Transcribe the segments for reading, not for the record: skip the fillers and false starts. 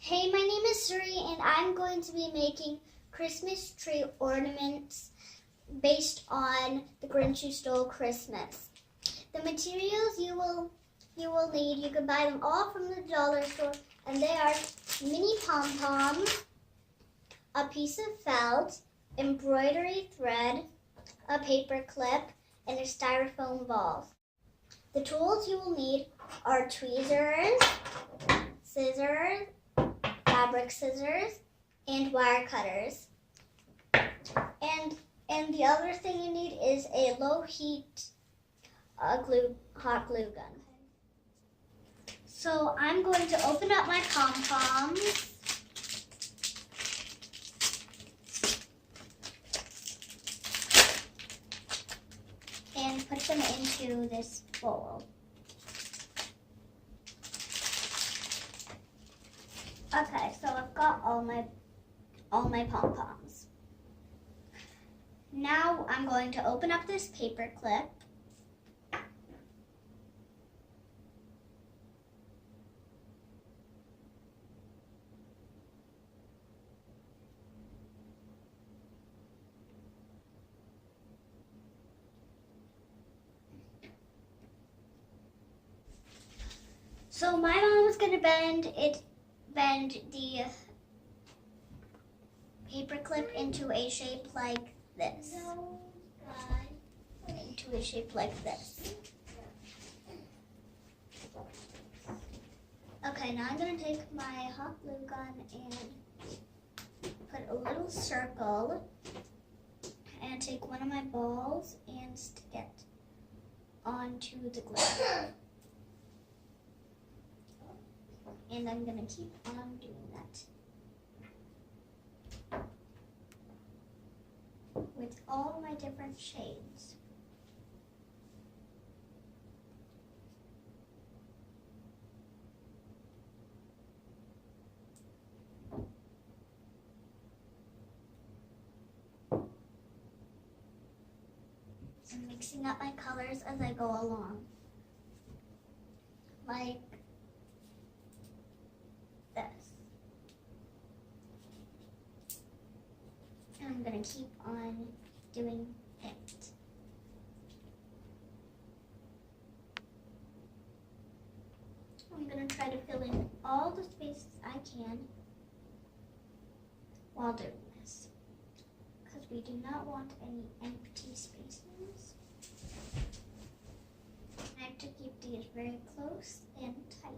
Hey, my name is Suri and I'm going to be making Christmas tree ornaments based on the Grinch Who Stole Christmas. The materials you will need, you can buy them all from the dollar store, and they are mini pom-poms, a piece of felt, embroidery thread, a paper clip, and a styrofoam ball. The tools you will need are tweezers, scissors, fabric scissors, and wire cutters. And the other thing you need is a low heat hot glue gun. So I'm going to open up my pom-poms. And put them into this bowl. Okay, so I've got all my pom-poms. Now I'm going to open up this paper clip. So my mom is going to bend the paper clip into a shape like this. Into a shape like this. Okay, now I'm going to take my hot glue gun and put a little circle and take one of my balls and stick it onto the glue. And I'm going to keep on doing that with all my different shades. I'm mixing up my colors as I go along. Like this. And I'm going to keep on doing it. I'm going to try to fill in all the spaces I can while doing this, because we do not want any empty spaces. I have to keep these very close and tight.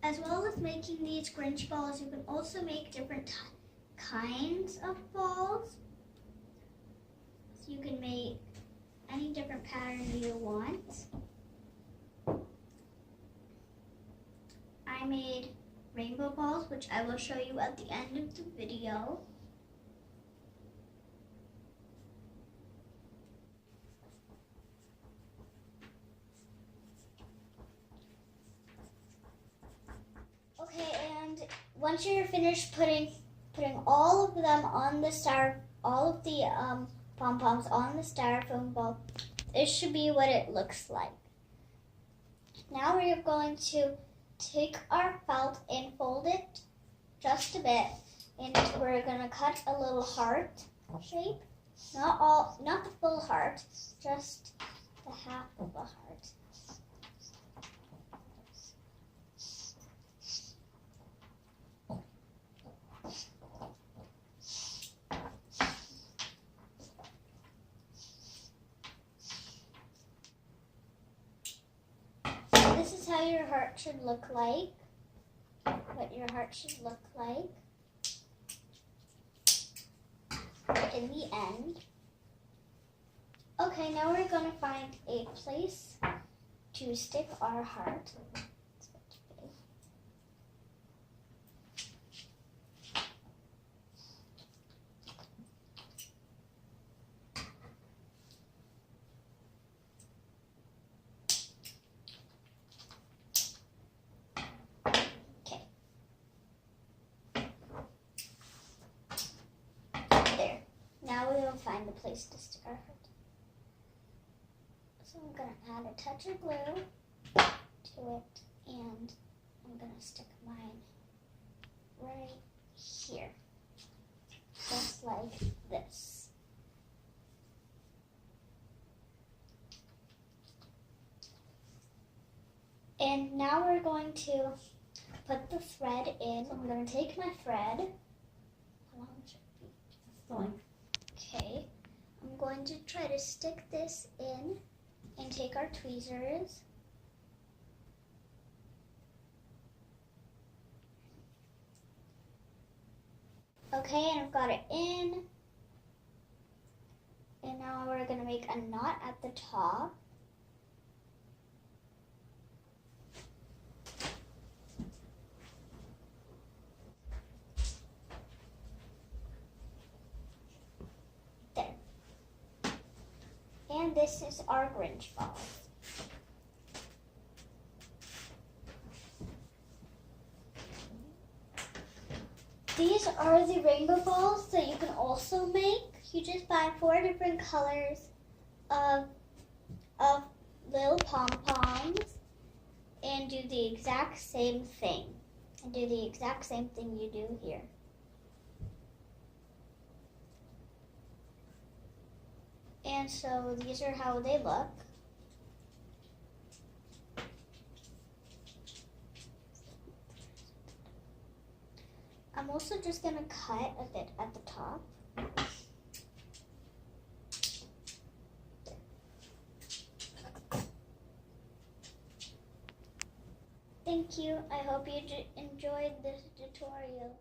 As well as making these Grinch balls, you can also make different kinds of balls. So you can make any different pattern you want. I made rainbow balls, which I will show you at the end of the video. Okay, and once you're finished putting all of them on the pom-poms on the styrofoam ball, this should be what it looks like. Now we are going to take our felt and fold it just a bit, and we're going to cut a little heart shape. Not the full heart, just the half of the heart. This is how your heart should look like. What your heart should look like in the end. Okay, now we're going to find a place to stick our heart. place to stick our heart. So I'm going to add a touch of glue to it, and I'm going to stick mine right here, just like this. And now we're going to put the thread in. So I'm going to take my thread. How long should it be? Fine. Okay. I'm going to try to stick this in and take our tweezers. Okay, and I've got it in. And now we're going to make a knot at the top. And this is our Grinch balls. These are the rainbow balls that you can also make. You just buy 4 different colors of little pom-poms and do the exact same thing. And do the exact same thing you do here. And so these are how they look. I'm also just going to cut a bit at the top. Thank you. I hope you enjoyed this tutorial.